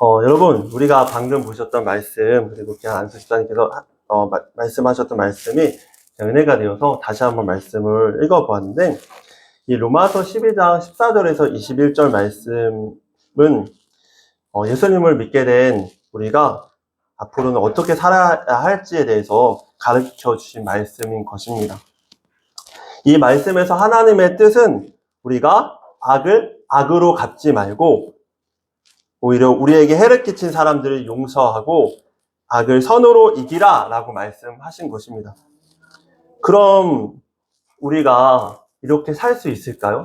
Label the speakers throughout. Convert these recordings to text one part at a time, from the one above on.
Speaker 1: 여러분, 우리가 방금 보셨던 말씀, 그리고 그냥 안수 집사님께서 말씀하셨던 말씀이 은혜가 되어서 다시 한번 말씀을 읽어보았는데, 이 로마서 12장 14절에서 21절 말씀은 예수님을 믿게 된 우리가 앞으로는 어떻게 살아야 할지에 대해서 가르쳐 주신 말씀인 것입니다. 이 말씀에서 하나님의 뜻은 우리가 악을 악으로 갚지 말고 오히려 우리에게 해를 끼친 사람들을 용서하고 악을 선으로 이기라 라고 말씀하신 것입니다. 그럼 우리가 이렇게 살 수 있을까요?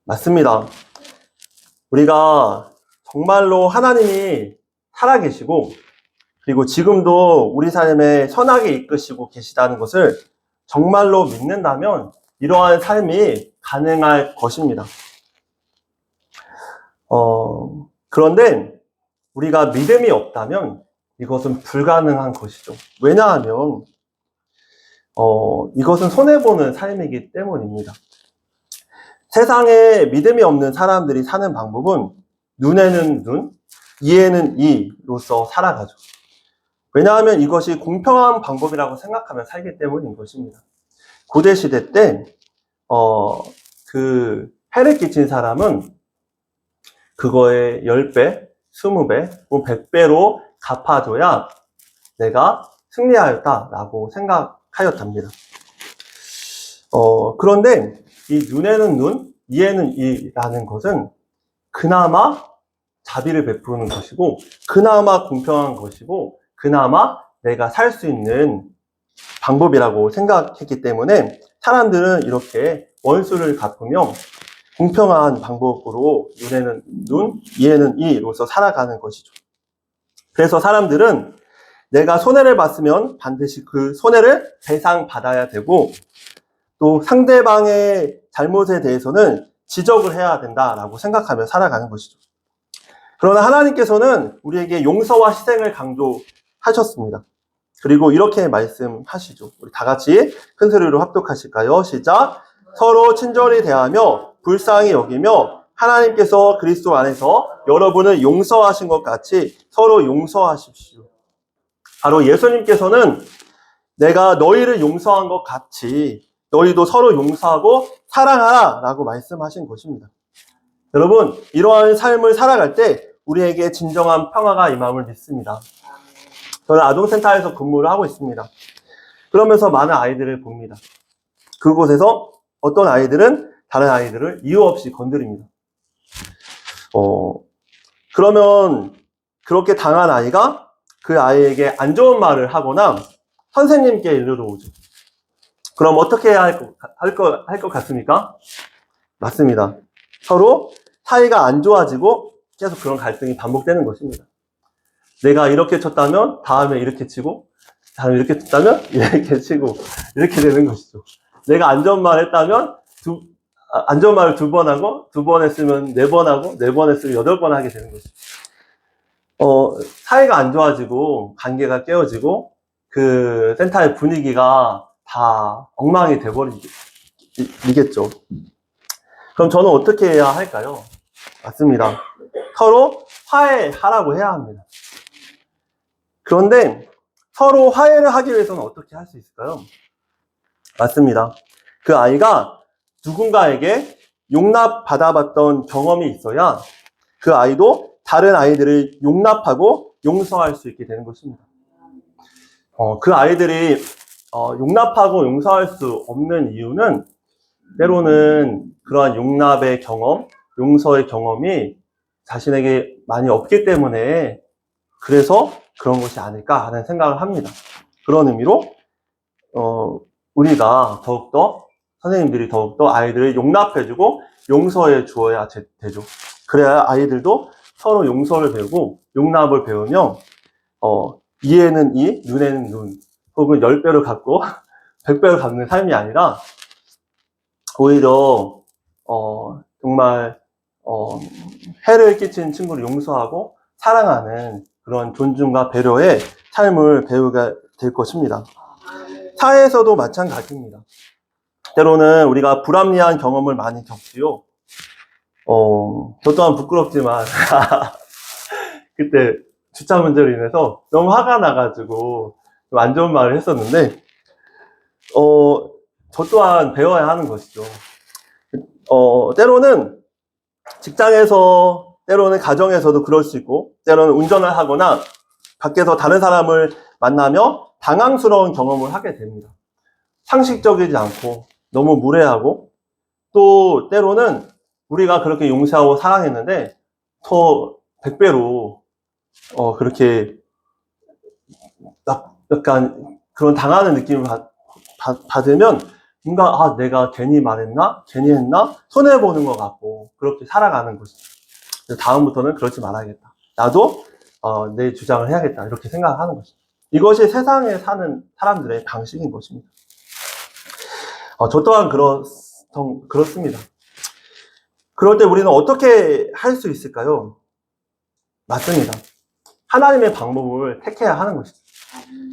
Speaker 1: 맞습니다. 우리가 정말로 하나님이 살아계시고 그리고 지금도 우리 삶에 선하게 이끄시고 계시다는 것을 정말로 믿는다면 이러한 삶이 가능할 것입니다. 그런데 우리가 믿음이 없다면 이것은 불가능한 것이죠. 왜냐하면 이것은 손해보는 삶이기 때문입니다. 세상에 믿음이 없는 사람들이 사는 방법은 눈에는 눈, 이에는 이로서 살아가죠. 왜냐하면 이것이 공평한 방법이라고 생각하며 살기 때문인 것입니다. 고대시대 때 해를 끼친 사람은 그거의 10배, 20배, 100배로 갚아줘야 내가 승리하였다라고 생각하였답니다. 그런데 이 눈에는 눈, 이에는 이라는 것은 그나마 자비를 베푸는 것이고 그나마 공평한 것이고 그나마 내가 살 수 있는 방법이라고 생각했기 때문에 사람들은 이렇게 원수를 갚으며 공평한 방법으로 눈에는 눈, 이에는 이로서 살아가는 것이죠. 그래서 사람들은 내가 손해를 봤으면 반드시 그 손해를 배상받아야 되고 또 상대방의 잘못에 대해서는 지적을 해야 된다라고 생각하며 살아가는 것이죠. 그러나 하나님께서는 우리에게 용서와 희생을 강조하셨습니다. 그리고 이렇게 말씀하시죠. 우리 다 같이 큰 소리로 합독하실까요? 시작! 서로 친절히 대하며 불쌍히 여기며 하나님께서 그리스도 안에서 여러분을 용서하신 것 같이 서로 용서하십시오. 바로 예수님께서는 내가 너희를 용서한 것 같이 너희도 서로 용서하고 사랑하라 라고 말씀하신 것입니다. 여러분, 이러한 삶을 살아갈 때 우리에게 진정한 평화가 임함을 믿습니다. 저는 아동센터에서 근무를 하고 있습니다. 그러면서 많은 아이들을 봅니다. 그곳에서 어떤 아이들은 다른 아이들을 이유 없이 건드립니다. 그러면 그렇게 당한 아이가 그 아이에게 안 좋은 말을 하거나 선생님께 이르러오죠. 그럼 어떻게 해야 할 것 같습니까? 맞습니다. 서로 사이가 안 좋아지고 계속 그런 갈등이 반복되는 것입니다. 내가 이렇게 쳤다면 다음에 이렇게 치고 다음에 이렇게 쳤다면 이렇게 치고 이렇게 되는 것이죠. 내가 안 좋은 말 했다면 안 좋은 말을 2번 하고 2번 했으면 4번 하고 4번 했으면 8번 하게 되는 것이죠. 사이가 안 좋아지고 관계가 깨어지고 그 센터의 분위기가 다 엉망이 돼버리겠죠. 그럼 저는 어떻게 해야 할까요? 맞습니다. 서로 화해하라고 해야 합니다. 그런데 서로 화해를 하기 위해서는 어떻게 할 수 있을까요? 맞습니다. 그 아이가 누군가에게 용납받아봤던 경험이 있어야 그 아이도 다른 아이들을 용납하고 용서할 수 있게 되는 것입니다. 그 아이들이 용납하고 용서할 수 없는 이유는 때로는 그러한 용납의 경험, 용서의 경험이 자신에게 많이 없기 때문에 그래서 그런 것이 아닐까 하는 생각을 합니다. 그런 의미로 우리가 더욱더 선생님들이 더욱더 아이들을 용납해주고 용서해 주어야 되죠. 그래야 아이들도 서로 용서를 배우고 용납을 배우며 이에는 이, 눈에는 눈 혹은 10배로 갚고 100배로 갚는 삶이 아니라 오히려 정말 해를 끼친 친구를 용서하고 사랑하는 그런 존중과 배려의 삶을 배우게 될 것입니다. 사회에서도 마찬가지입니다. 때로는 우리가 불합리한 경험을 많이 겪지요. 저 또한 부끄럽지만, 그때 주차 문제로 인해서 너무 화가 나가지고 좀 안 좋은 말을 했었는데, 저 또한 배워야 하는 것이죠. 때로는 직장에서, 때로는 가정에서도 그럴 수 있고, 때로는 운전을 하거나 밖에서 다른 사람을 만나며 당황스러운 경험을 하게 됩니다. 상식적이지 않고 너무 무례하고, 또 때로는 우리가 그렇게 용서하고 사랑했는데 더 100배로 그렇게 약간 그런 당하는 느낌을 받으면 뭔가 내가 괜히 말했나? 괜히 했나? 손해보는 것 같고 그렇게 살아가는 것이죠. 다음부터는 그러지 말아야겠다. 나도 내 주장을 해야겠다. 이렇게 생각하는 것이죠. 이것이 세상에 사는 사람들의 방식인 것입니다. 저 또한 그렇습니다. 그럴 때 우리는 어떻게 할 수 있을까요? 맞습니다. 하나님의 방법을 택해야 하는 것이죠.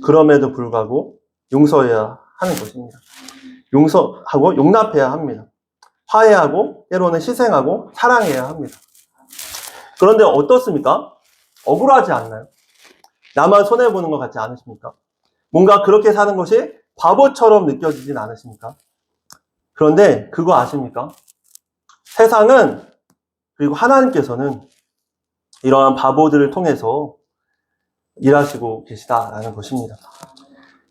Speaker 1: 그럼에도 불구하고 용서해야 하는 것입니다. 용서하고 용납해야 합니다. 화해하고 때로는 희생하고 사랑해야 합니다. 그런데 어떻습니까? 억울하지 않나요? 나만 손해보는 것 같지 않으십니까? 뭔가 그렇게 사는 것이 바보처럼 느껴지진 않으십니까? 그런데 그거 아십니까? 세상은, 그리고 하나님께서는 이러한 바보들을 통해서 일하시고 계시다라는 것입니다.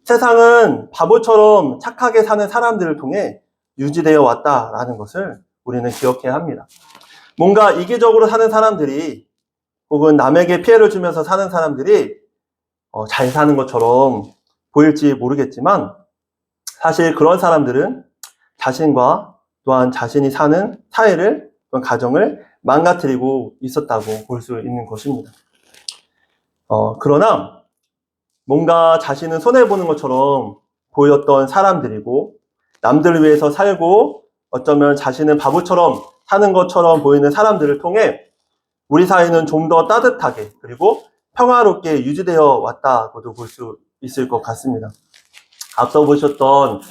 Speaker 1: 세상은 바보처럼 착하게 사는 사람들을 통해 유지되어 왔다라는 것을 우리는 기억해야 합니다. 뭔가 이기적으로 사는 사람들이, 혹은 남에게 피해를 주면서 사는 사람들이 잘 사는 것처럼 보일지 모르겠지만, 사실 그런 사람들은 자신과 또한 자신이 사는 사회를, 또는 가정을 망가뜨리고 있었다고 볼 수 있는 것입니다. 그러나 뭔가 자신은 손해보는 것처럼 보였던 사람들이고, 남들을 위해서 살고 어쩌면 자신은 바보처럼 사는 것처럼 보이는 사람들을 통해 우리 사회는 좀 더 따뜻하게 그리고 평화롭게 유지되어 왔다고도 볼 수 있을 것 같습니다. 앞서 보셨던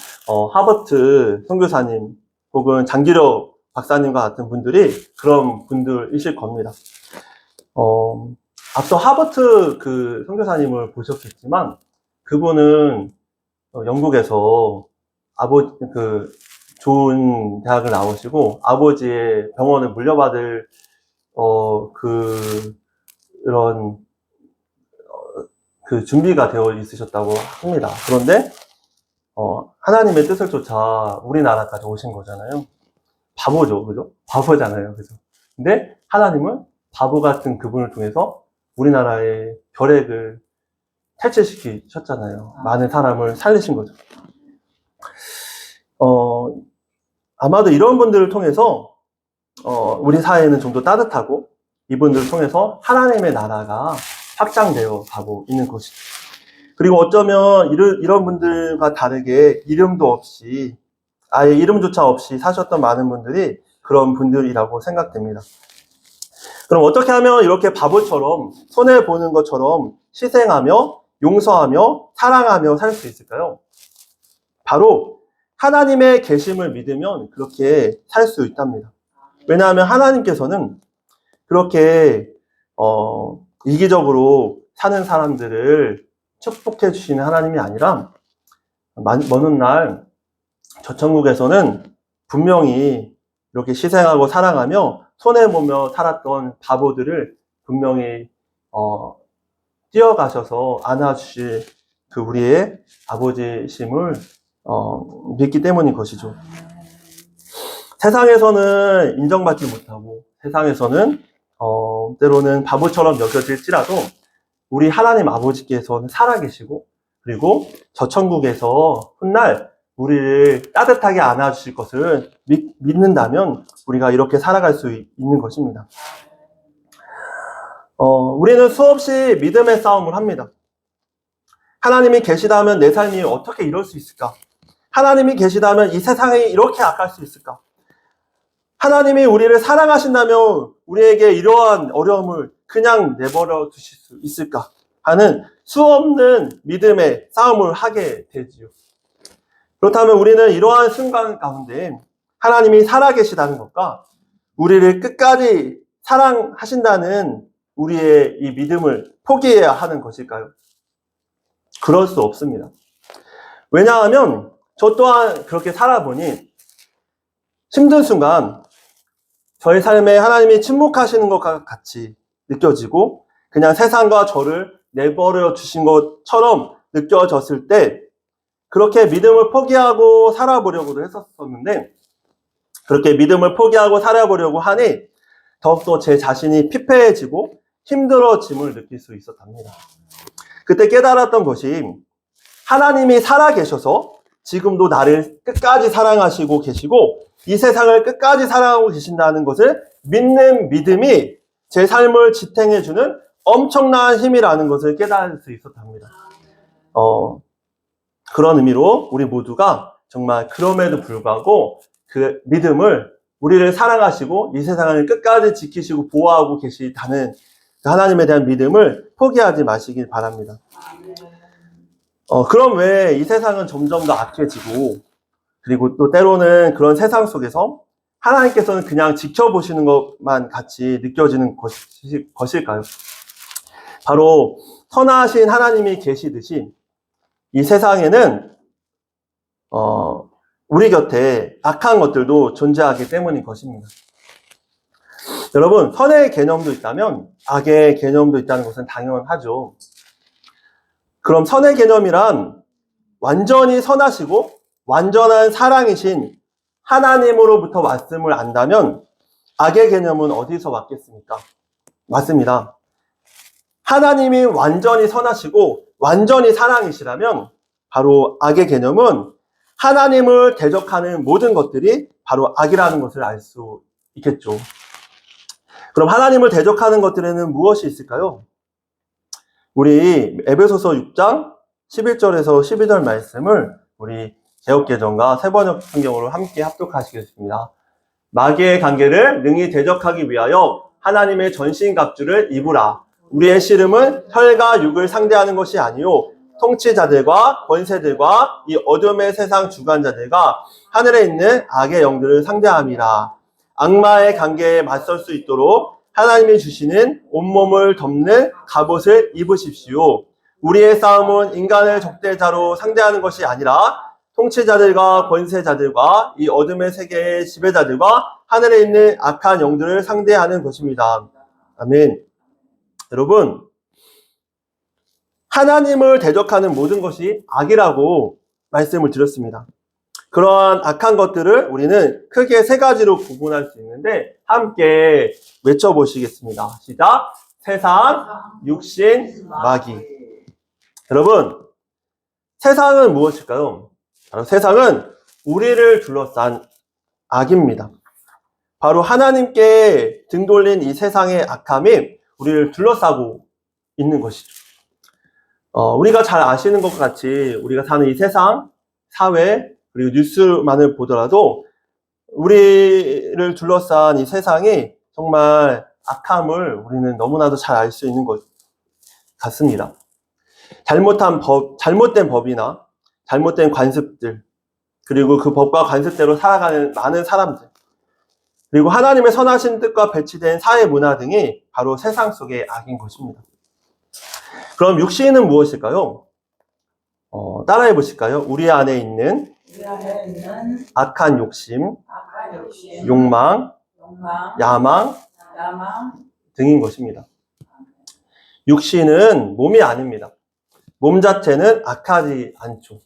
Speaker 1: 하버트 선교사님 혹은 장기려 박사님과 같은 분들이 그런 분들이실 겁니다. 앞서 하버트 그 선교사님을 보셨겠지만, 그분은 영국에서 좋은 대학을 나오시고 아버지의 병원을 물려받을 그런 준비가 되어 있으셨다고 합니다. 그런데 하나님의 뜻을 쫓아 우리나라까지 오신 거잖아요. 바보죠, 그죠? 바보잖아요, 그죠? 근데 하나님은 바보 같은 그분을 통해서 우리나라의 혈액을 탈취시키셨잖아요. 많은 사람을 살리신 거죠. 아마도 이런 분들을 통해서 우리 사회는 좀 더 따뜻하고, 이분들을 통해서 하나님의 나라가 확장되어 가고 있는 것이죠. 그리고 어쩌면 이런 분들과 다르게 이름도 없이, 아예 이름조차 없이 사셨던 많은 분들이 그런 분들이라고 생각됩니다. 그럼 어떻게 하면 이렇게 바보처럼 손해보는 것처럼 희생하며 용서하며 사랑하며 살 수 있을까요? 바로 하나님의 계심을 믿으면 그렇게 살 수 있답니다. 왜냐하면 하나님께서는 그렇게 이기적으로 사는 사람들을 축복해 주시는 하나님이 아니라, 먼 날 저 천국에서는 분명히 이렇게 희생하고 사랑하며 손해보며 살았던 바보들을 분명히 뛰어가셔서 안아주실 그 우리의 아버지심을 믿기 때문인 것이죠. 세상에서는 인정받지 못하고, 세상에서는 때로는 바보처럼 여겨질지라도 우리 하나님 아버지께서는 살아계시고, 그리고 저 천국에서 훗날 우리를 따뜻하게 안아주실 것을 믿는다면 우리가 이렇게 살아갈 수 있는 것입니다. 우리는 수없이 믿음의 싸움을 합니다. 하나님이 계시다면 내 삶이 어떻게 이럴 수 있을까? 하나님이 계시다면 이 세상이 이렇게 악할 수 있을까? 하나님이 우리를 사랑하신다면 우리에게 이러한 어려움을 그냥 내버려 두실 수 있을까? 하는 수없는 믿음의 싸움을 하게 되지요. 그렇다면 우리는 이러한 순간 가운데 하나님이 살아계시다는 것과 우리를 끝까지 사랑하신다는 우리의 이 믿음을 포기해야 하는 것일까요? 그럴 수 없습니다. 왜냐하면 저 또한 그렇게 살아보니 힘든 순간 저의 삶에 하나님이 침묵하시는 것과 같이 느껴지고 그냥 세상과 저를 내버려 주신 것처럼 느껴졌을 때 그렇게 믿음을 포기하고 살아보려고도 했었었는데 그렇게 믿음을 포기하고 살아보려고 하니 더욱더 제 자신이 피폐해지고 힘들어짐을 느낄 수 있었답니다. 그때 깨달았던 것이 하나님이 살아계셔서 지금도 나를 끝까지 사랑하시고 계시고 이 세상을 끝까지 사랑하고 계신다는 것을 믿는 믿음이 제 삶을 지탱해주는 엄청난 힘이라는 것을 깨달을 수 있었답니다. 그런 의미로 우리 모두가 정말 그럼에도 불구하고 그 믿음을 우리를 사랑하시고 이 세상을 끝까지 지키시고 보호하고 계시다는 그 하나님에 대한 믿음을 포기하지 마시길 바랍니다. 그럼 왜 이 세상은 점점 더 악해지고 그리고 또 때로는 그런 세상 속에서 하나님께서는 그냥 지켜보시는 것만 같이 느껴지는 것일까요? 바로 선하신 하나님이 계시듯이 이 세상에는 우리 곁에 악한 것들도 존재하기 때문인 것입니다. 여러분, 선의 개념도 있다면 악의 개념도 있다는 것은 당연하죠. 그럼 선의 개념이란 완전히 선하시고 완전한 사랑이신 하나님으로부터 왔음을 안다면 악의 개념은 어디서 왔겠습니까? 맞습니다. 하나님이 완전히 선하시고 완전히 사랑이시라면 바로 악의 개념은 하나님을 대적하는 모든 것들이 바로 악이라는 것을 알 수 있겠죠. 그럼 하나님을 대적하는 것들에는 무엇이 있을까요? 우리 에베소서 6장 11절에서 12절 말씀을 우리 개역개정과 새번역 성경으로 함께 합독하시겠습니다. 마귀의 관계를 능히 대적하기 위하여 하나님의 전신갑주를 입으라. 우리의 씨름은 혈과 육을 상대하는 것이 아니요 통치자들과 권세들과 이 어둠의 세상 주관자들과 하늘에 있는 악의 영들을 상대함이라. 악마의 관계에 맞설 수 있도록 하나님이 주시는 온몸을 덮는 갑옷을 입으십시오. 우리의 싸움은 인간을 적대자로 상대하는 것이 아니라 통치자들과 권세자들과 이 어둠의 세계의 지배자들과 하늘에 있는 악한 영들을 상대하는 것입니다. 아멘. 여러분, 하나님을 대적하는 모든 것이 악이라고 말씀을 드렸습니다. 그러한 악한 것들을 우리는 크게 세 가지로 구분할 수 있는데 함께 외쳐보시겠습니다. 시작! 세상, 육신, 마귀. 여러분, 세상은 무엇일까요? 바로 세상은 우리를 둘러싼 악입니다. 바로 하나님께 등 돌린 이 세상의 악함이 우리를 둘러싸고 있는 것이죠. 우리가 잘 아시는 것 같이 우리가 사는 이 세상, 사회, 그리고 뉴스만을 보더라도 우리를 둘러싼 이 세상이 정말 악함을 우리는 너무나도 잘 알 수 있는 것 같습니다. 잘못된 법이나 잘못된 관습들, 그리고 그 법과 관습대로 살아가는 많은 사람들, 그리고 하나님의 선하신 뜻과 배치된 사회 문화 등이 바로 세상 속의 악인 것입니다. 그럼 육신은 무엇일까요? 따라해 보실까요? 우리 안에 있는 악한 욕심, 욕망, 야망 등인 것입니다. 육신은 몸이 아닙니다. 몸 자체는 악하지 않죠.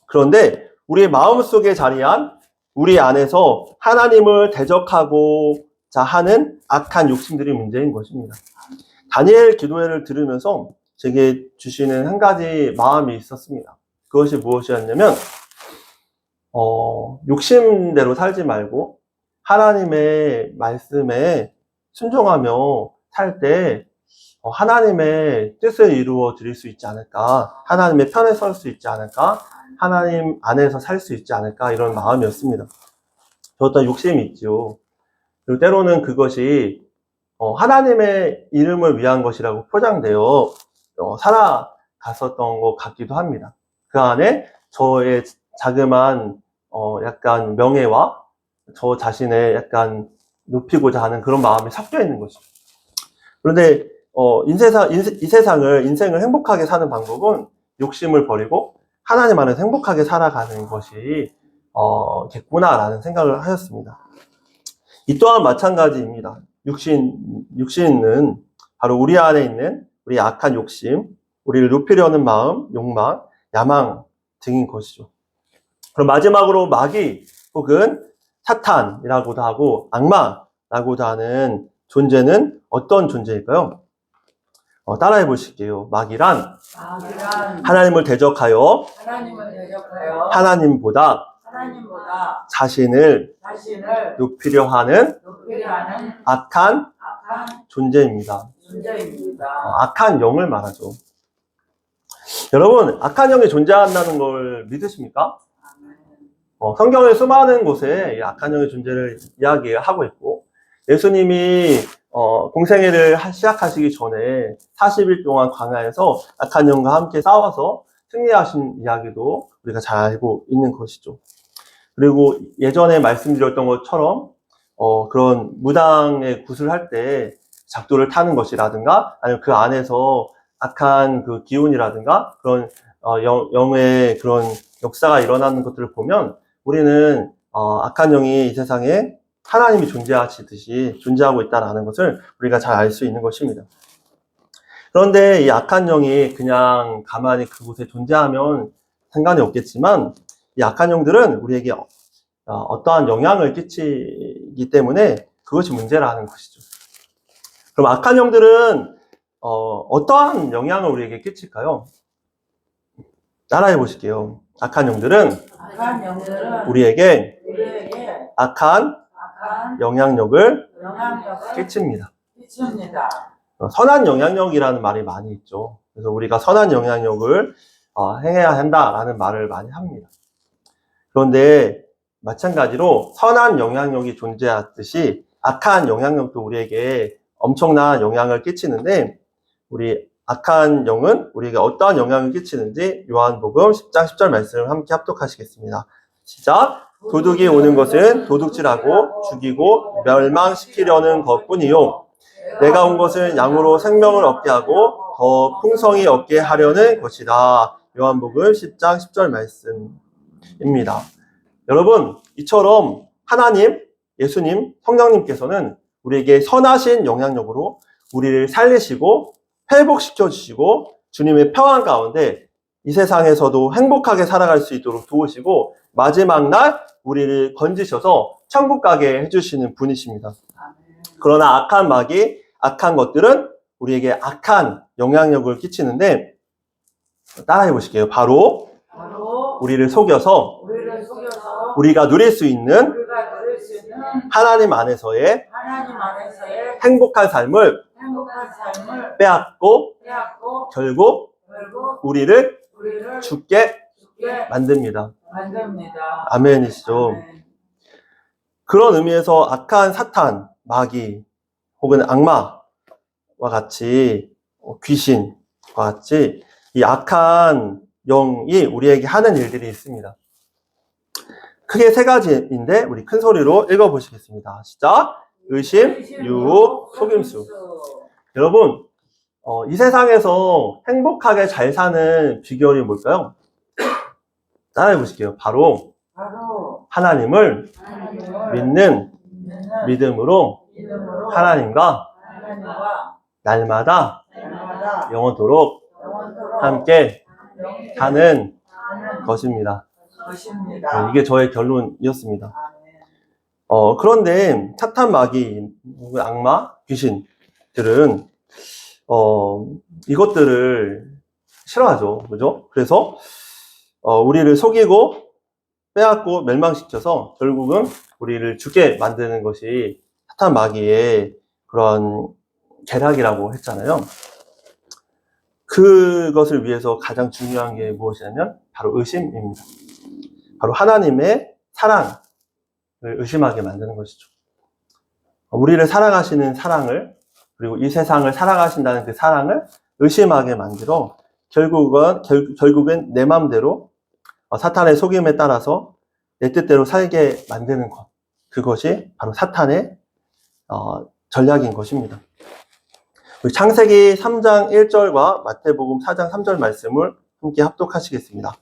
Speaker 1: 그런데 우리의 마음속에 자리한 우리 안에서 하나님을 대적하고자 하는 악한 욕심들이 문제인 것입니다. 다니엘 기도회를 들으면서 제게 주시는 한 가지 마음이 있었습니다. 그것이 무엇이었냐면 욕심대로 살지 말고 하나님의 말씀에 순종하며 살 때 하나님의 뜻을 이루어 드릴 수 있지 않을까, 하나님의 편에 설 수 있지 않을까, 하나님 안에서 살 수 있지 않을까, 이런 마음이었습니다. 저도 욕심이 있죠. 그리고 때로는 그것이 하나님의 이름을 위한 것이라고 포장되어 살아갔었던 것 같기도 합니다. 그 안에 저의 자그마한 약간 명예와 저 자신의 약간 높이고자 하는 그런 마음이 섞여 있는 거죠. 그런데 인생을 행복하게 사는 방법은 욕심을 버리고 하나님 안에서 행복하게 살아가는 것이 겠구나라는 생각을 하였습니다. 이 또한 마찬가지입니다. 육신은 바로 우리 안에 있는 우리 악한 욕심, 우리를 높이려는 마음, 욕망, 야망 등인 것이죠. 그럼 마지막으로 마귀 혹은 사탄이라고도 하고 악마라고도 하는 존재는 어떤 존재일까요? 따라해 보실게요. 마귀란 하나님을 대적하여 하나님보다 자신을 높이려 하는 악한 존재입니다. 악한 영을 말하죠. 여러분, 악한 영이 존재한다는 걸 믿으십니까? 성경의 수많은 곳에 악한 영의 존재를 이야기하고 있고, 예수님이 공생애를 시작하시기 전에 40일 동안 광야에서 악한 영과 함께 싸워서 승리하신 이야기도 우리가 잘 알고 있는 것이죠. 그리고 예전에 말씀드렸던 것처럼 그런 무당의 굿을 할 때 작도를 타는 것이라든가 아니면 그 안에서 악한 그 기운이라든가 그런 영의 그런 역사가 일어나는 것들을 보면 우리는 악한 영이 이 세상에 하나님이 존재하시듯이 존재하고 있다는 것을 우리가 잘 알 수 있는 것입니다. 그런데 이 악한 영이 그냥 가만히 그곳에 존재하면 상관이 없겠지만 이 악한 영들은 우리에게 어떠한 영향을 끼치기 때문에 그것이 문제라는 것이죠. 그럼 악한 영들은 어떠한 영향을 우리에게 끼칠까요? 따라해 보실게요. 악한 영들은 우리에게 악한 영향력을 끼칩니다. 선한 영향력이라는 말이 많이 있죠. 그래서 우리가 선한 영향력을 행해야 한다라는 말을 많이 합니다. 그런데 마찬가지로 선한 영향력이 존재하듯이 악한 영향력도 우리에게 엄청난 영향을 끼치는데 우리 악한 영은 우리에게 어떠한 영향을 끼치는지 요한복음 10장 10절 말씀을 함께 합독하시겠습니다. 시작! 도둑이 오는 것은 도둑질하고 죽이고 멸망시키려는 것뿐이요 내가 온 것은 양으로 생명을 얻게 하고 더 풍성히 얻게 하려는 것이다. 요한복음 10장 10절 말씀입니다. 여러분, 이처럼 하나님, 예수님, 성령님께서는 우리에게 선하신 영향력으로 우리를 살리시고 회복시켜 주시고 주님의 평안 가운데 이 세상에서도 행복하게 살아갈 수 있도록 도우시고 마지막 날 우리를 건지셔서 천국 가게 해주시는 분이십니다. 그러나 악한 마귀, 악한 것들은 우리에게 악한 영향력을 끼치는데 따라해 보실게요. 바로 우리를 속여서 우리가 누릴 수 있는 하나님 안에서의 행복한 삶을 빼앗고 결국 우리를 죽게 만듭니다. 아멘이시죠? 그런 의미에서 악한 사탄, 마귀 혹은 악마와 같이 귀신과 같이 이 악한 영이 우리에게 하는 일들이 있습니다. 크게 세 가지인데 우리 큰 소리로 읽어보시겠습니다. 시작! 의심, 유혹, 속임수. 여러분, 이 세상에서 행복하게 잘 사는 비결이 뭘까요? 따라해 보실게요. 바로 하나님을 믿는 믿음으로 하나님과 날마다 영원토록 함께 가는 것입니다. 이게 저의 결론이었습니다. 그런데 사탄, 마귀, 악마, 귀신들은 이것들을 싫어하죠. 그죠? 그래서 우리를 속이고 빼앗고 멸망시켜서 결국은 우리를 죽게 만드는 것이 사탄, 마귀의 그런 계략이라고 했잖아요. 그것을 위해서 가장 중요한 게 무엇이냐면 바로 의심입니다. 바로 하나님의 사랑을 의심하게 만드는 것이죠. 우리를 사랑하시는 사랑을 그리고 이 세상을 살아가신다는 그 사랑을 의심하게 만들어 결국엔 내 마음대로 사탄의 속임에 따라서 내 뜻대로 살게 만드는 것. 그것이 바로 사탄의 전략인 것입니다. 우리 창세기 3장 1절과 마태복음 4장 3절 말씀을 함께 합독하시겠습니다.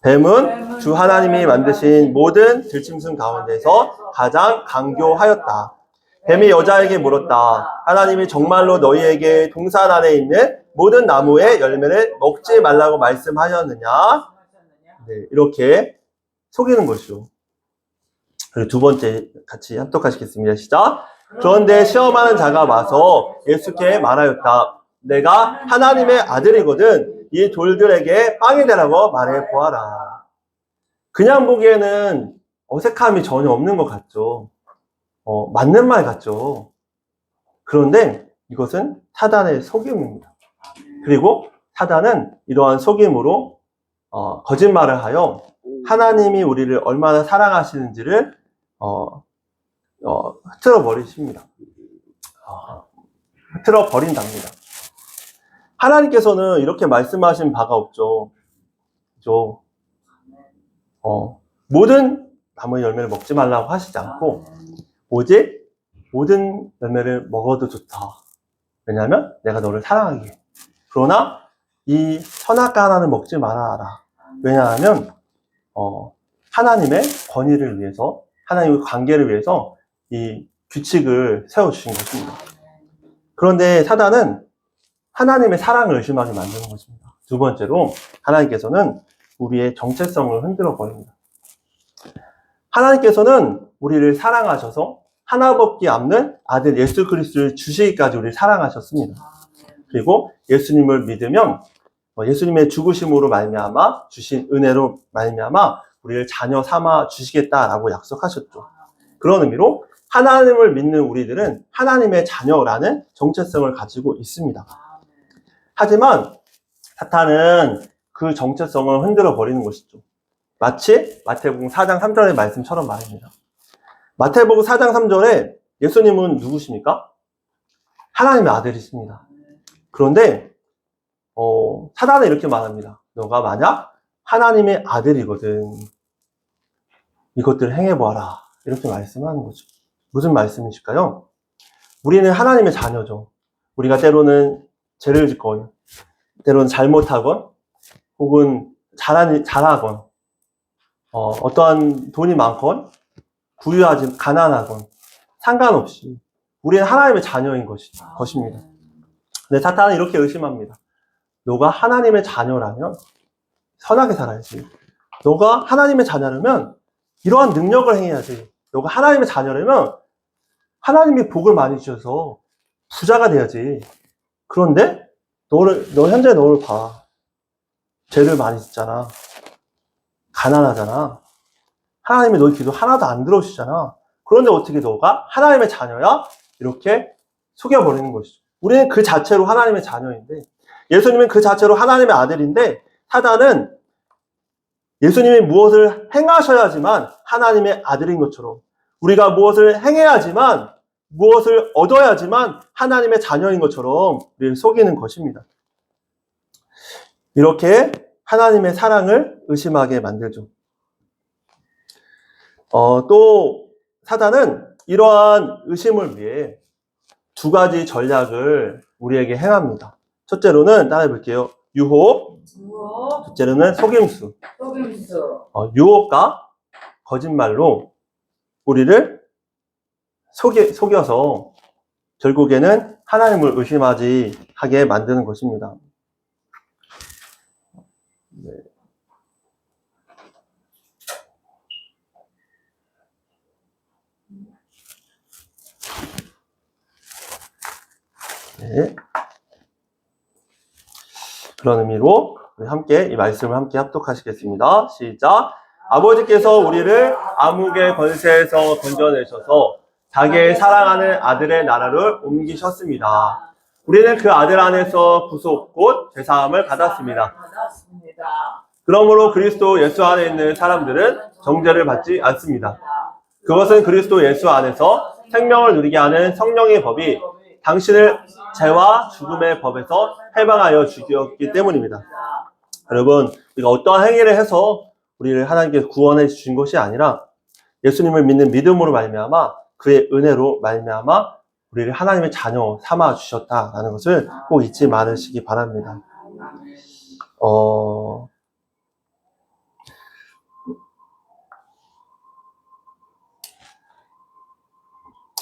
Speaker 1: 뱀은 주 하나님이 만드신 모든 들짐승 가운데서 가장 강교하였다. 뱀이 여자에게 물었다. 하나님이 정말로 너희에게 동산 안에 있는 모든 나무의 열매를 먹지 말라고 말씀하셨느냐? 네, 이렇게 속이는 것이죠. 그리고 두 번째 같이 합독하시겠습니다. 시작. 그런데 시험하는 자가 와서 예수께 말하였다. 내가 하나님의 아들이거든 이 돌들에게 빵이 되라고 말해보아라. 그냥 보기에는 어색함이 전혀 없는 것 같죠. 맞는 말 같죠. 그런데 이것은 사단의 속임입니다. 그리고 사단은 이러한 속임으로 거짓말을 하여 하나님이 우리를 얼마나 사랑하시는지를 흐트러 버리십니다. 흐트러 버린답니다. 하나님께서는 이렇게 말씀하신 바가 없죠. 그죠? 모든 나무의 열매를 먹지 말라고 하시지 않고 오직 모든 열매를 먹어도 좋다. 왜냐하면 내가 너를 사랑하기에. 그러나 이 선악과 하나는 먹지 말아라. 왜냐하면 하나님의 권위를 위해서, 하나님의 관계를 위해서 이 규칙을 세워주신 것입니다. 그런데 사단은 하나님의 사랑을 의심하게 만드는 것입니다. 두 번째로 하나님께서는 우리의 정체성을 흔들어 버립니다. 하나님께서는 우리를 사랑하셔서 하나밖에 없는 아들 예수 그리스도를 주시기까지 우리를 사랑하셨습니다. 그리고 예수님을 믿으면 예수님의 죽으심으로 말미암아 주신 은혜로 말미암아 우리를 자녀 삼아 주시겠다라고 약속하셨죠. 그런 의미로 하나님을 믿는 우리들은 하나님의 자녀라는 정체성을 가지고 있습니다. 하지만 사탄은 그 정체성을 흔들어 버리는 것이죠. 마치 마태복음 4장 3절의 말씀처럼 말입니다. 마태복음 4장 3절에 예수님은 누구십니까? 하나님의 아들이십니다. 그런데 사단은 이렇게 말합니다. 너가 만약 하나님의 아들이거든 이것들을 행해보아라. 이렇게 말씀하는 거죠. 무슨 말씀이실까요? 우리는 하나님의 자녀죠. 우리가 때로는 죄를 짓건 때로는 잘못하건 혹은 잘하건 어떠한 돈이 많건 부유하지 가난하건 상관없이 우리는 하나님의 자녀인 것입니다. 근데 사탄은 이렇게 의심합니다. 너가 하나님의 자녀라면 선하게 살아야지. 너가 하나님의 자녀라면 이러한 능력을 행해야지. 너가 하나님의 자녀라면 하나님이 복을 많이 주셔서 부자가 돼야지. 그런데 너 현재 너를 봐. 죄를 많이 짓잖아. 가난하잖아. 하나님이 너희 기도 하나도 안 들어주시잖아. 그런데 어떻게 너가 하나님의 자녀야? 이렇게 속여버리는 것이죠. 우리는 그 자체로 하나님의 자녀인데 예수님은 그 자체로 하나님의 아들인데 사단은 예수님이 무엇을 행하셔야지만 하나님의 아들인 것처럼 우리가 무엇을 행해야지만 무엇을 얻어야지만 하나님의 자녀인 것처럼 우리를 속이는 것입니다. 이렇게 하나님의 사랑을 의심하게 만들죠. 또 사단은 이러한 의심을 위해 두 가지 전략을 우리에게 행합니다. 첫째로는 따라해 볼게요. 유혹. 둘째로는 속임수. 유혹과 거짓말로 우리를 속여서 결국에는 하나님을 의심하지 하게 만드는 것입니다. 네. 네. 그런 의미로 우리 함께 이 말씀을 함께 합독하시겠습니다. 시작. 아버지께서 우리를 암흑의 권세에서 건져내셔서 자기의 사랑하는 아들의 나라를 옮기셨습니다. 우리는 그 아들 안에서 구속 곧 죄사함을 받았습니다. 그러므로 그리스도 예수 안에 있는 사람들은 정죄를 받지 않습니다. 그것은 그리스도 예수 안에서 생명을 누리게 하는 성령의 법이 당신을 죄와 죽음의 법에서 해방하여 주셨기 때문입니다. 여러분, 우리가 어떠한 행위를 해서 우리를 하나님께 구원해 주신 것이 아니라 예수님을 믿는 믿음으로 말미암아 그의 은혜로 말미암아 우리를 하나님의 자녀 삼아 주셨다라는 것을 꼭 잊지 말으시기 바랍니다.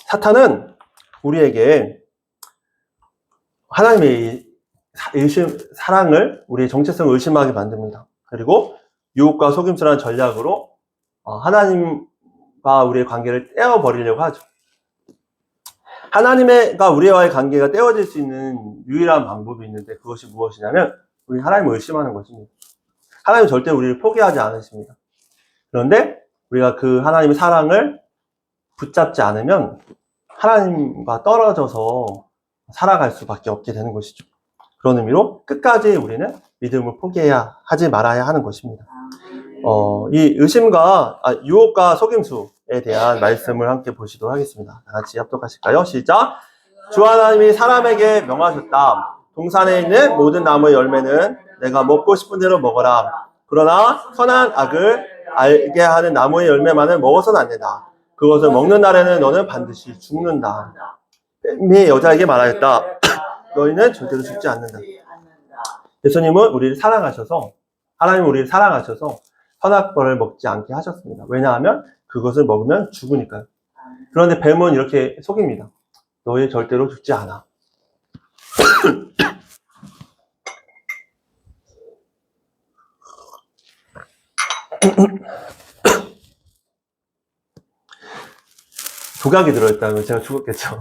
Speaker 1: 사탄은 우리에게 하나님의 사랑을, 우리의 정체성을 의심하게 만듭니다. 그리고 유혹과 속임수라는 전략으로 하나님과 우리의 관계를 떼어버리려고 하죠. 하나님과 우리와의 관계가 떼어질 수 있는 유일한 방법이 있는데 그것이 무엇이냐면 우리 하나님을 의심하는 것입니다. 하나님은 절대 우리를 포기하지 않으십니다. 그런데 우리가 그 하나님의 사랑을 붙잡지 않으면 하나님과 떨어져서 살아갈 수밖에 없게 되는 것이죠. 그런 의미로 끝까지 우리는 믿음을 하지 말아야 하는 것입니다. 이 의심과 유혹과 속임수에 대한 말씀을 함께 보시도록 하겠습니다. 다 같이 합독하실까요? 시작. 주 하나님이 사람에게 명하셨다. 동산에 있는 모든 나무의 열매는 내가 먹고 싶은 대로 먹어라. 그러나 선한 악을 알게 하는 나무의 열매만은 먹어서는 안 된다. 그것을 먹는 날에는 너는 반드시 죽는다. 뱀이 여자에게 말하였다. 너희는 절대로 죽지 않는다. 예수님은 우리를 사랑하셔서, 하나님은 우리를 사랑하셔서 선악과를 먹지 않게 하셨습니다. 왜냐하면 그것을 먹으면 죽으니까요. 그런데 뱀은 이렇게 속입니다. 너희 절대로 죽지 않아. 독약이 들어있다면 제가 죽었겠죠.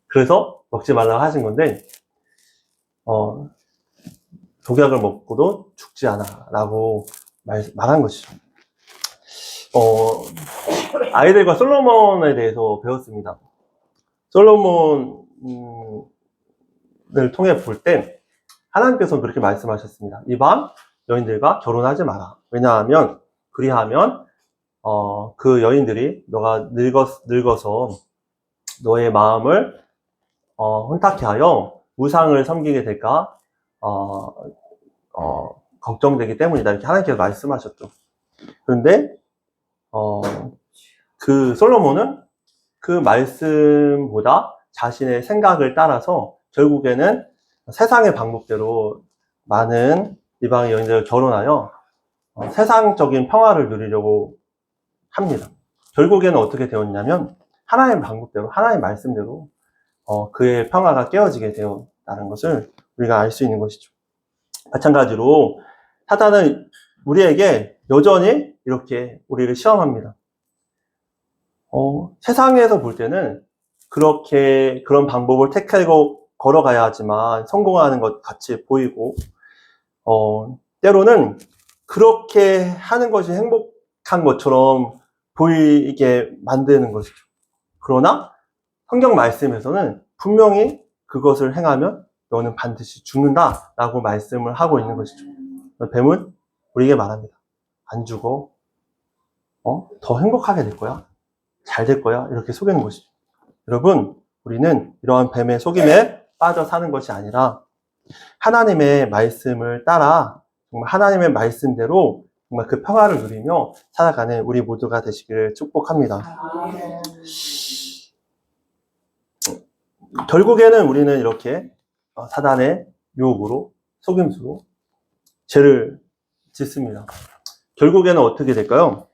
Speaker 1: 그래서 먹지 말라고 하신 건데 독약을 먹고도 죽지 않아 라고 말한 것이죠. 아이들과 솔로몬에 대해서 배웠습니다. 솔로몬을 통해 볼 때 하나님께서는 그렇게 말씀하셨습니다. 이 밤 여인들과 결혼하지 마라. 왜냐하면 그리하면 그 여인들이 너가 늙어서 너의 마음을 혼탁케 하여 우상을 섬기게 될까 걱정되기 때문이다. 이렇게 하나님께서 말씀하셨죠. 그런데 그 솔로몬은 그 말씀보다 자신의 생각을 따라서 결국에는 세상의 방법대로 많은 이방의 여인들을 결혼하여 세상적인 평화를 누리려고 합니다. 결국에는 어떻게 되었냐면 하나님의 방법대로, 하나님의 말씀대로 그의 평화가 깨어지게 되었다는 것을 우리가 알 수 있는 것이죠. 마찬가지로 사탄은 우리에게 여전히 이렇게 우리를 시험합니다. 세상에서 볼 때는 그렇게 그런 방법을 택하고 걸어가야 하지만 성공하는 것 같이 보이고 때로는 그렇게 하는 것이 행복한 것처럼 보이게 만드는 것이죠. 그러나 성경 말씀에서는 분명히 그것을 행하면 너는 반드시 죽는다 라고 말씀을 하고 있는 것이죠. 뱀은 우리에게 말합니다. 안 죽어. 더 행복하게 될 거야. 잘 될 거야. 이렇게 속이는 것이죠. 여러분, 우리는 이러한 뱀의 속임에 빠져 사는 것이 아니라 하나님의 말씀을 따라 정말 하나님의 말씀대로 정말 그 평화를 누리며 살아가는 우리 모두가 되시기를 축복합니다. 결국에는 우리는 이렇게 사단의 유혹으로 속임수로 죄를 짓습니다. 결국에는 어떻게 될까요?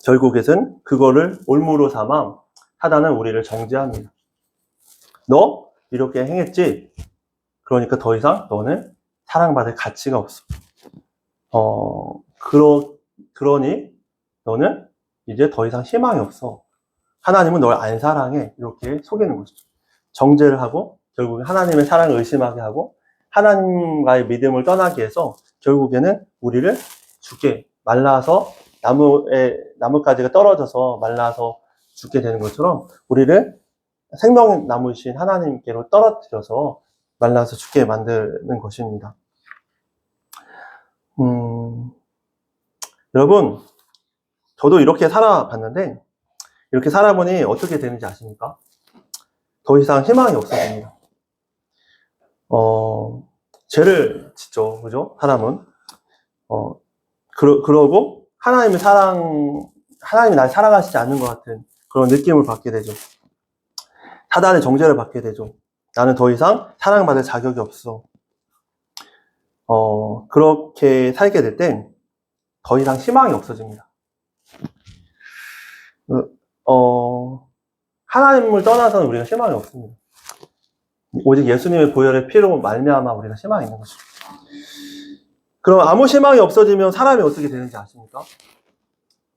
Speaker 1: 결국에는 그거를 올무로 삼아 사단은 우리를 정죄합니다. 너 이렇게 행했지? 그러니까 더 이상 너는 사랑받을 가치가 없어. 그러니 너는 이제 더 이상 희망이 없어. 하나님은 널 안 사랑해. 이렇게 속이는 것이죠. 정죄를 하고 결국에 하나님의 사랑을 의심하게 하고 하나님과의 믿음을 떠나게 해서 결국에는 우리를 죽게 말라서 나뭇가지가 떨어져서 말라서 죽게 되는 것처럼 우리를 생명나무이신 하나님께로 떨어뜨려서 말라서 죽게 만드는 것입니다. 여러분, 저도 이렇게 살아봤는데 이렇게 살아보니 어떻게 되는지 아십니까? 더 이상 희망이 없어집니다. 죄를 짓죠, 그죠? 사람은. 그러고 하나님이 날 사랑하시지 않는 것 같은 그런 느낌을 받게 되죠. 사단의 정죄를 받게 되죠. 나는 더 이상 사랑받을 자격이 없어. 그렇게 살게 될 땐 더 이상 희망이 없어집니다. 하나님을 떠나서는 우리가 희망이 없습니다. 오직 예수님의 보혈의 피로 말미암아 우리가 희망이 있는 것입니다. 그럼 아무 희망이 없어지면 사람이 어떻게 되는지 아십니까?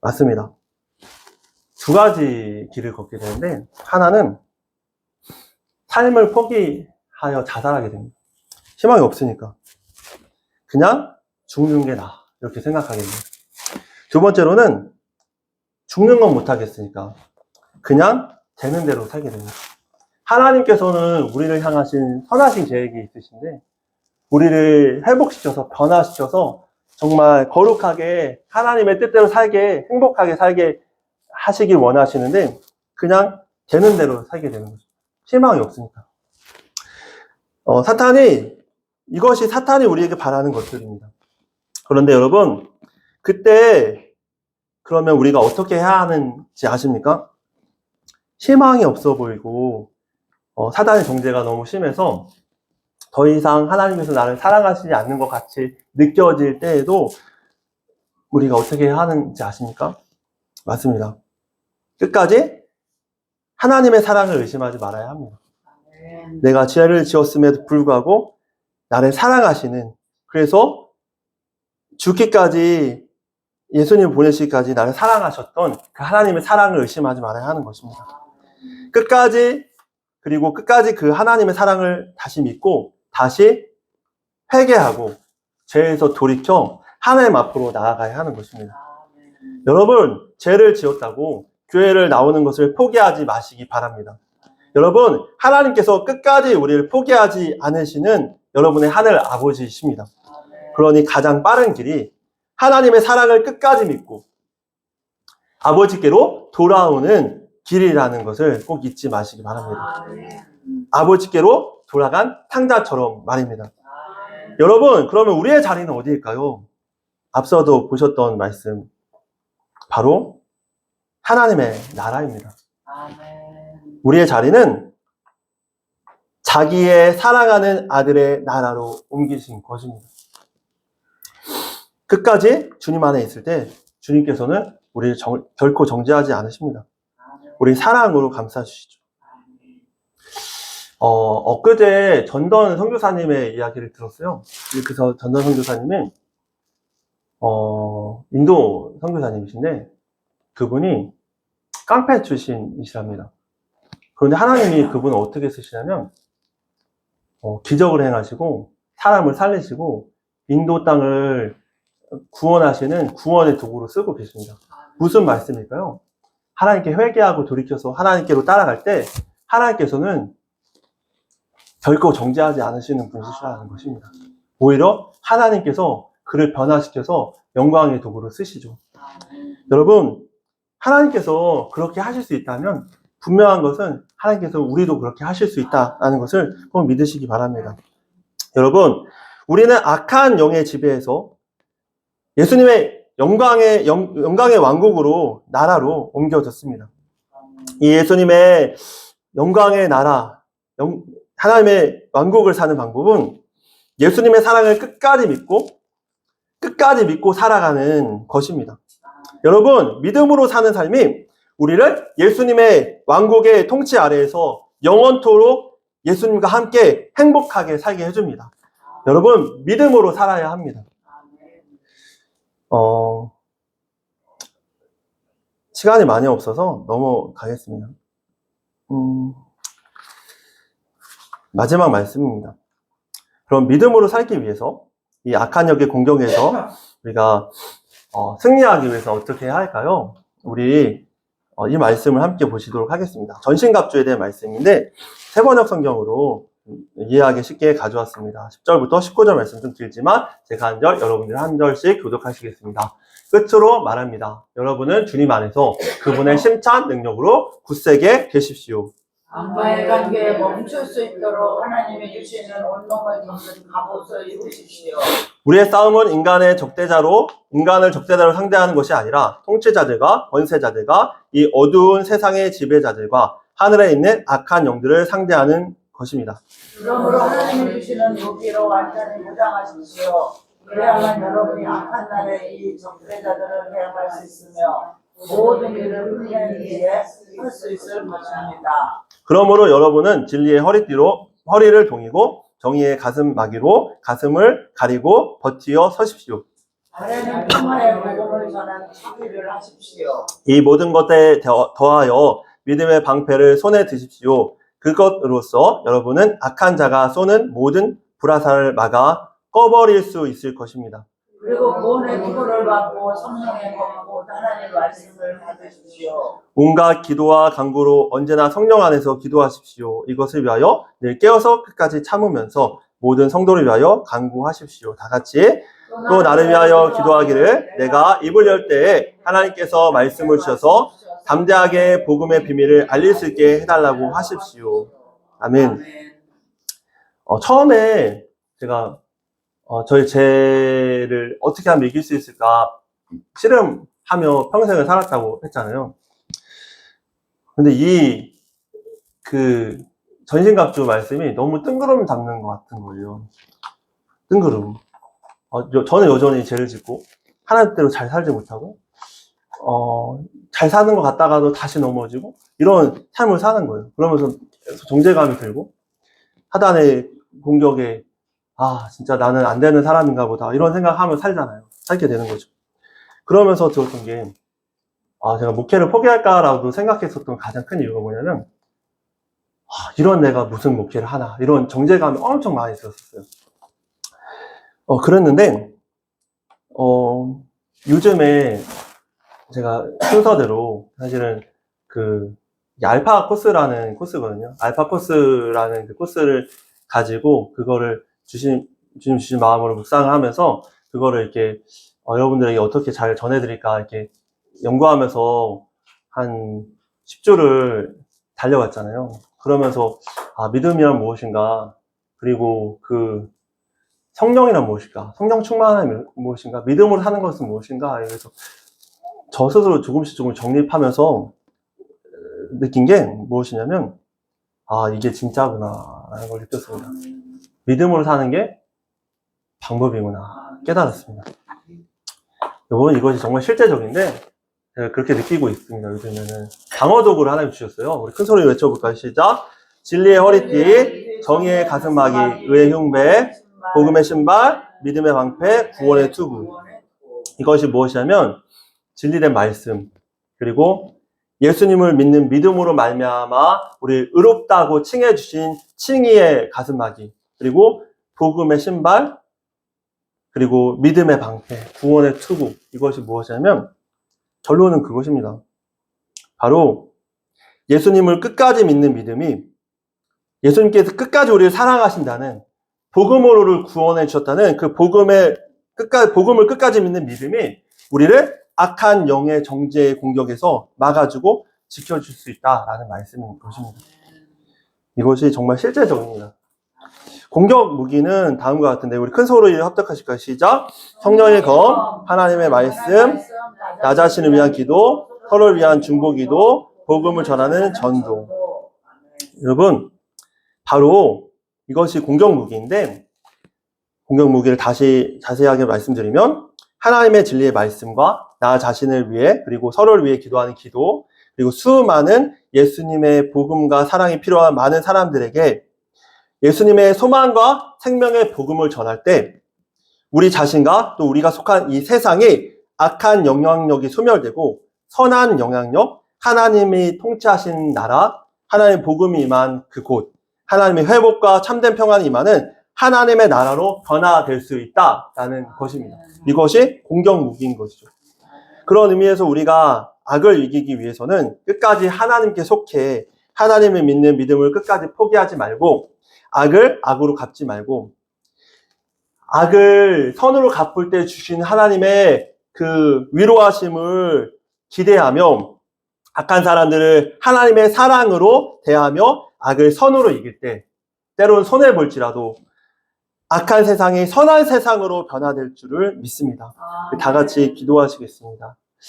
Speaker 1: 맞습니다. 두 가지 길을 걷게 되는데, 하나는 삶을 포기하여 자살하게 됩니다. 희망이 없으니까 그냥 죽는 게 나아, 이렇게 생각하게 됩니다. 두 번째로는 죽는 건 못하겠으니까 그냥 되는 대로 살게 됩니다. 하나님께서는 우리를 향하신 선하신 계획이 있으신데, 우리를 회복시켜서 변화시켜서 정말 거룩하게 하나님의 뜻대로 살게, 행복하게 살게 하시길 원하시는데 그냥 되는 대로 살게 되는 거죠. 희망이 없으니까. 이것이 사탄이 우리에게 바라는 것들입니다. 그런데 여러분, 그때 그러면 우리가 어떻게 해야 하는지 아십니까? 희망이 없어 보이고 사단의 정죄가 너무 심해서 더 이상 하나님께서 나를 사랑하시지 않는 것 같이 느껴질 때에도 우리가 어떻게 해야 하는지 아십니까? 맞습니다. 끝까지 하나님의 사랑을 의심하지 말아야 합니다. 내가 죄를 지었음에도 불구하고 나를 사랑하시는, 그래서 죽기까지, 예수님 보내시기까지 나를 사랑하셨던 그 하나님의 사랑을 의심하지 말아야 하는 것입니다. 끝까지 그 하나님의 사랑을 다시 믿고 다시 회개하고 죄에서 돌이켜 하나님 앞으로 나아가야 하는 것입니다. 여러분, 죄를 지었다고 교회를 나오는 것을 포기하지 마시기 바랍니다. 여러분, 하나님께서 끝까지 우리를 포기하지 않으시는 여러분의 하늘 아버지이십니다. 그러니 가장 빠른 길이 하나님의 사랑을 끝까지 믿고 아버지께로 돌아오는 길이라는 것을 꼭 잊지 마시기 바랍니다. 아버지께로 돌아간 탕자처럼 말입니다. 여러분, 그러면 우리의 자리는 어디일까요? 앞서도 보셨던 말씀, 바로 하나님의 나라입니다. 우리의 자리는 자기의 사랑하는 아들의 나라로 옮기신 것입니다. 끝까지 주님 안에 있을 때 주님께서는 우리를 결코 정죄하지 않으십니다. 우리 사랑으로 감싸주시죠. 엊그제 전던 선교사님의 이야기를 들었어요. 그래서 전던 선교사님은 인도 선교사님이신데 그분이 깡패 출신이시랍니다. 그런데 하나님이 그분을 어떻게 쓰시냐면 기적을 행하시고 사람을 살리시고 인도 땅을 구원하시는 구원의 도구로 쓰고 계십니다. 무슨 말씀일까요? 하나님께 회개하고 돌이켜서 하나님께로 따라갈 때 하나님께서는 결코 정죄하지 않으시는 분이시라는 것입니다. 오히려 하나님께서 그를 변화시켜서 영광의 도구로 쓰시죠. 여러분, 하나님께서 그렇게 하실 수 있다면 분명한 것은 하나님께서 우리도 그렇게 하실 수 있다는 것을 꼭 믿으시기 바랍니다. 여러분, 우리는 악한 영의 지배에서 예수님의 영광의 왕국으로, 나라로 옮겨졌습니다. 이 예수님의 영광의 나라, 하나님의 왕국을 사는 방법은 예수님의 사랑을 끝까지 믿고 살아가는 것입니다. 여러분, 믿음으로 사는 삶이 우리를 예수님의 왕국의 통치 아래에서 영원토록 예수님과 함께 행복하게 살게 해줍니다. 여러분, 믿음으로 살아야 합니다. 시간이 많이 없어서 넘어가겠습니다. 마지막 말씀입니다. 그럼 믿음으로 살기 위해서 이 악한 영의 공격에서 우리가 승리하기 위해서 어떻게 해야 할까요? 우리 이 말씀을 함께 보시도록 하겠습니다. 전신갑주에 대한 말씀인데 세번역 성경으로 이해하기 쉽게 가져왔습니다. 10절부터 19절 말씀 좀 길지만 제가 한 절, 여러분들 한 절씩 교독하시겠습니다. 끝으로 말합니다. 여러분은 주님 안에서 그분의 심찬 능력으로 굳세게 계십시오.
Speaker 2: 악마의 관계에 멈출 수 있도록 하나님이 주시는 온몸을 덮는 갑옷을 입으십시오.
Speaker 1: 우리의 싸움은 인간을 적대자로 상대하는 것이 아니라 통치자들과 권세자들과 이 어두운 세상의 지배자들과 하늘에 있는 악한 영들을 상대하는 것입니다.
Speaker 2: 그러므로 하나님이 주시는 무기로 완전히 무장하십시오. 그래야만 여러분이 악한 날에 이 적대자들을 대항할 수 있으며 모든 일을 훈련 위에 할 수 있을 것입니다.
Speaker 1: 그러므로 여러분은 진리의 허리를 동이고 정의의 가슴막이로 가슴을 가리고 버티어 서십시오.
Speaker 2: 발에는 평화의 복음을 전하는 차비를 하십시오.
Speaker 1: 이 모든 것에 더하여 믿음의 방패를 손에 드십시오. 그것으로써 여러분은 악한 자가 쏘는 모든 불화살을 막아 꺼버릴 수 있을 것입니다.
Speaker 2: 그리고 구원의 기도를 받고 성령의 검고 하나님의 말씀을 받으십시오.
Speaker 1: 온갖 기도와 간구로 언제나 성령 안에서 기도하십시오. 이것을 위하여 늘 깨어서 끝까지 참으면서 모든 성도를 위하여 간구하십시오. 다 같이 또 나를 위하여 기도하기를 내가 입을 열 때에 하나님께서 말씀을 주셔서 담대하게 복음의 비밀을 알릴 수 있게 해달라고 하십시오. 아멘. 처음에 제가 저희 죄를 어떻게 하면 이길 수 있을까 씨름하며 평생을 살았다고 했잖아요. 근데 전신갑주 말씀이 너무 뜬구름 잡는 것 같은 거예요. 뜬구름. 저는 여전히 죄를 짓고 하나님대로 잘 살지 못하고 잘 사는 것 같다가도 다시 넘어지고 이런 삶을 사는 거예요. 그러면서 정죄감이 들고 사단의 공격에 진짜 나는 안 되는 사람인가 보다 이런 생각하면 살게 되는 거죠. 그러면서 들었던 게 제가 목회를 포기할까라고 생각했었던 가장 큰 이유가 뭐냐면 이런 내가 무슨 목회를 하나 이런 정죄감이 엄청 많이 들었었어요. 그랬는데 요즘에 제가 순서대로 사실은 알파 코스라는 코스거든요. 알파 코스라는 그 코스를 가지고 그거를 주님 주신 마음으로 묵상을 하면서 그거를 이렇게 여러분들에게 어떻게 잘 전해드릴까 이렇게 연구하면서 한 10주를 달려왔잖아요. 그러면서 믿음이란 무엇인가, 그리고 성령이란 무엇인가, 성령 충만함이 무엇인가, 믿음으로 사는 것은 무엇인가, 그래서 저 스스로 조금씩 정립하면서 느낀 게 무엇이냐면 이게 진짜구나 라는 걸 느꼈습니다. 믿음으로 사는 게 방법이구나 깨달았습니다. 여러분, 이것이 정말 실제적인데 제가 그렇게 느끼고 있습니다. 요즘에는 방어도구를 하나 주셨어요. 우리 큰 소리 외쳐볼까요? 시작. 진리의 허리띠, 정의의 가슴막이, 의의 흉배, 복음의 신발, 믿음의 방패, 구원의 투구. 이것이 무엇이냐면 진리된 말씀, 그리고 예수님을 믿는 믿음으로 말미암아 우리 의롭다고 칭해 주신 칭의의 가슴막이, 그리고 복음의 신발, 그리고 믿음의 방패, 구원의 투구. 이것이 무엇이냐면 결론은 그것입니다. 바로 예수님을 끝까지 믿는 믿음이, 예수님께서 끝까지 우리를 사랑하신다는, 복음으로 우리를 구원해 주셨다는 그 복음을 끝까지 믿는 믿음이 우리를 악한 영의 정죄의 공격에서 막아주고 지켜줄 수 있다라는 말씀인 것입니다. 이것이 정말 실제적입니다. 공격 무기는 다음과 같은데 우리 큰 소리를 합독하실까요? 시작. 성령의 검, 하나님의 말씀, 나 자신을 위한 기도, 서로를 위한 중보기도, 복음을 전하는 전도. 여러분, 바로 이것이 공격 무기인데, 공격 무기를 다시 자세하게 말씀드리면 하나님의 진리의 말씀과 나 자신을 위해, 그리고 서로를 위해 기도하는 기도, 그리고 수많은 예수님의 복음과 사랑이 필요한 많은 사람들에게 예수님의 소망과 생명의 복음을 전할 때 우리 자신과 또 우리가 속한 이 세상이 악한 영향력이 소멸되고 선한 영향력, 하나님이 통치하신 나라, 하나님의 복음이 임한 그곳, 하나님의 회복과 참된 평안이 임하는 하나님의 나라로 변화될 수 있다라는 것입니다. 이것이 공격 무기인 것이죠. 그런 의미에서 우리가 악을 이기기 위해서는 끝까지 하나님께 속해 하나님을 믿는 믿음을 끝까지 포기하지 말고, 악을 악으로 갚지 말고, 악을 선으로 갚을 때 주신 하나님의 그 위로하심을 기대하며 악한 사람들을 하나님의 사랑으로 대하며 악을 선으로 이길 때 때론 손해볼지라도 악한 세상이 선한 세상으로 변화될 줄을 믿습니다. 다 같이 기도하시겠습니다.